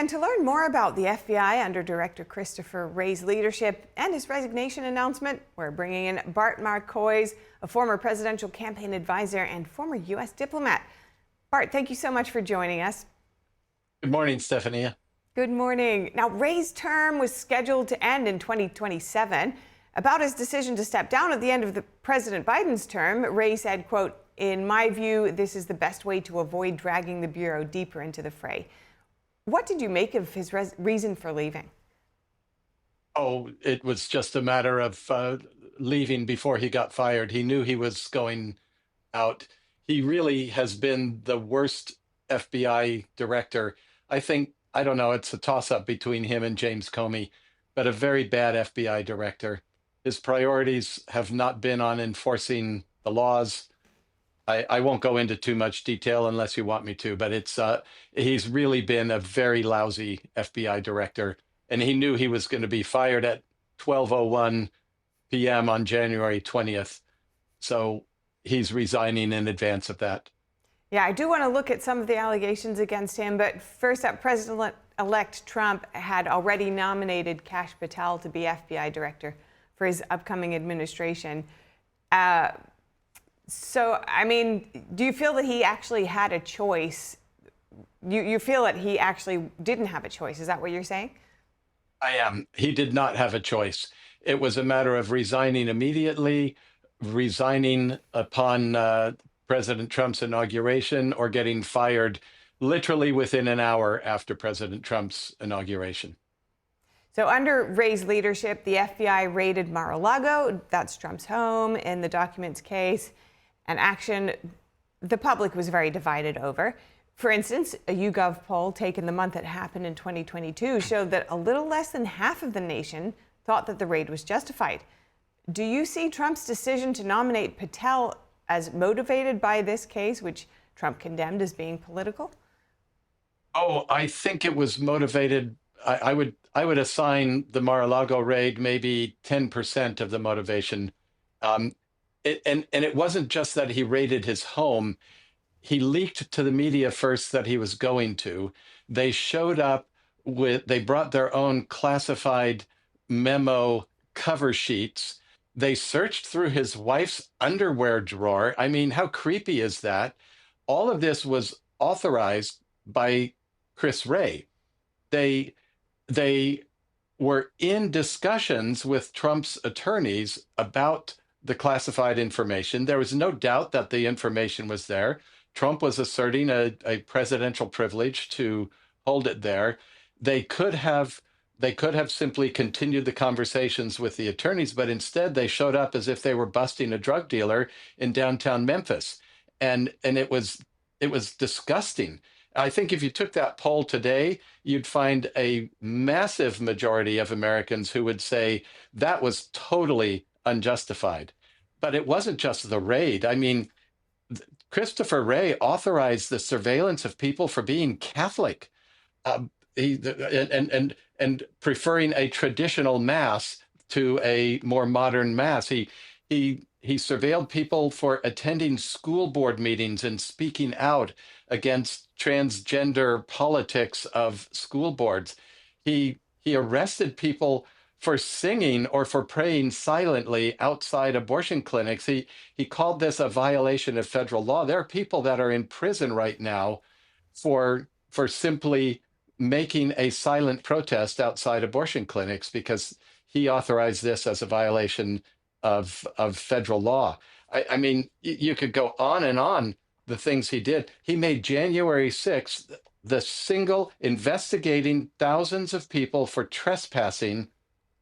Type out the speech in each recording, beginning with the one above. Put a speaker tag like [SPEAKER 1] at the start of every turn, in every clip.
[SPEAKER 1] And to learn more about the FBI under Director Christopher Wray's leadership and his resignation announcement, we're bringing in Bart Marcois, a former presidential campaign advisor and former U.S. diplomat. Bart, thank you so much for joining us.
[SPEAKER 2] Good morning, Stephanie.
[SPEAKER 1] Good morning. Now, Wray's term was scheduled to end in 2027. About his decision to step down at the end of President Biden's term, Wray said, quote, "In my view, this is the best way to avoid dragging the Bureau deeper into the fray." What did you make of his reason for leaving?
[SPEAKER 2] Oh, it was just a matter of leaving before he got fired. He knew he was going out. He really has been the worst FBI director. I don't know, it's a toss-up between him and James Comey, but a very bad FBI director. His priorities have not been on enforcing the laws. I won't go into too much detail unless you want me to, but he's really been a very lousy FBI director, and he knew he was going to be fired at 12:01 p.m. on January 20th. So he's resigning in advance of that.
[SPEAKER 1] Yeah, I do want to look at some of the allegations against him, but first up, President-elect Trump had already nominated Kash Patel to be FBI director for his upcoming administration. So, I mean, do you feel that he actually had a choice? You feel that he actually didn't have a choice. Is that what you're saying?
[SPEAKER 2] I am. He did not have a choice. It was a matter of resigning immediately, resigning upon President Trump's inauguration, or getting fired literally within an hour after President Trump's inauguration.
[SPEAKER 1] So under Wray's leadership, the FBI raided Mar-a-Lago, that's Trump's home, in the documents case. An action the public was very divided over. For instance, a YouGov poll taken the month it happened in 2022 showed that a little less than half of the nation thought that the raid was justified. Do you see Trump's decision to nominate Patel as motivated by this case, which Trump condemned as being political?
[SPEAKER 2] Oh, I think it was motivated. I would assign the Mar-a-Lago raid maybe 10% of the motivation. And it wasn't just that he raided his home. He leaked to the media first that he was going to. They showed up they brought their own classified memo cover sheets. They searched through his wife's underwear drawer. I mean, how creepy is that? All of this was authorized by Chris Wray. They were in discussions with Trump's attorneys about the classified information. There was no doubt that the information was there. Trump was asserting a presidential privilege to hold it there. They could have simply continued the conversations with the attorneys, but instead they showed up as if they were busting a drug dealer in downtown Memphis. And it was disgusting. I think if you took that poll today, you'd find a massive majority of Americans who would say that was totally unjustified. But it wasn't just the raid. I mean, Christopher Wray authorized the surveillance of people for being Catholic, and preferring a traditional mass to a more modern mass. He surveilled people for attending school board meetings and speaking out against transgender politics of school boards. He arrested people for singing or for praying silently outside abortion clinics. He called this a violation of federal law. There are people that are in prison right now for simply making a silent protest outside abortion clinics because he authorized this as a violation of federal law. I mean, you could go on and on the things he did. He made January 6th the single investigating thousands of people for trespassing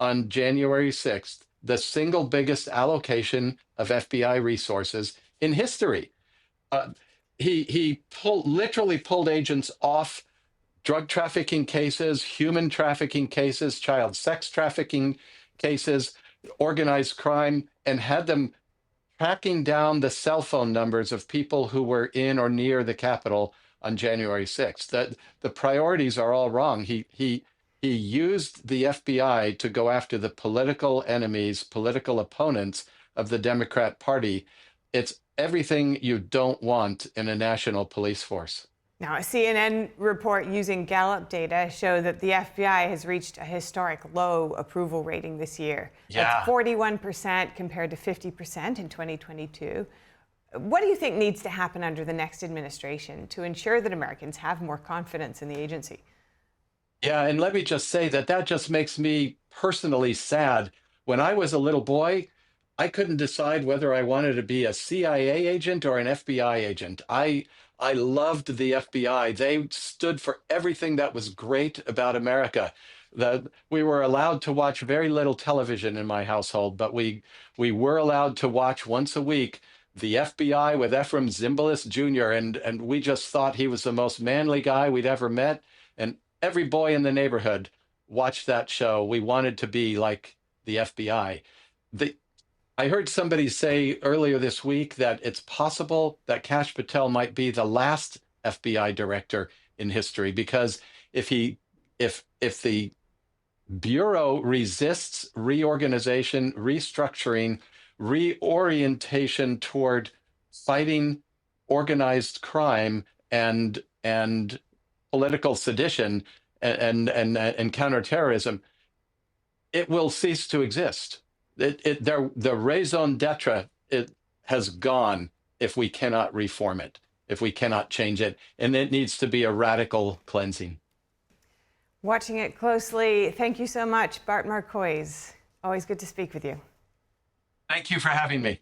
[SPEAKER 2] on January 6th, the single biggest allocation of FBI resources in history. He literally pulled agents off drug trafficking cases, human trafficking cases, child sex trafficking cases, organized crime, and had them tracking down the cell phone numbers of people who were in or near the Capitol on January 6th. The priorities are all wrong. He used the FBI to go after the political enemies, political opponents of the Democrat Party. It's everything you don't want in a national police force.
[SPEAKER 1] Now, a CNN report using Gallup data show that the FBI has reached a historic low approval rating this year. That's
[SPEAKER 2] Yeah.
[SPEAKER 1] 41% compared to 50% in 2022. What do you think needs to happen under the next administration to ensure that Americans have more confidence in the agency?
[SPEAKER 2] Yeah, and let me just say that that just makes me personally sad. When I was a little boy, I couldn't decide whether I wanted to be a CIA agent or an FBI agent. I loved the FBI. They stood for everything that was great about America. We were allowed to watch very little television in my household, but we were allowed to watch once a week the FBI with Ephraim Zimbalist Jr. And we just thought he was the most manly guy we'd ever met. And every boy in the neighborhood watched that show. We wanted to be like the FBI. The, I heard somebody say earlier this week that it's possible that Kash Patel might be the last FBI director in history because if the Bureau resists reorganization, restructuring, reorientation toward fighting organized crime and political sedition and counterterrorism, it will cease to exist. The raison d'etre it has gone if we cannot reform it, if we cannot change it, and it needs to be a radical cleansing.
[SPEAKER 1] Watching it closely. Thank you so much, Bart Marcois. Always good to speak with you.
[SPEAKER 2] Thank you for having me.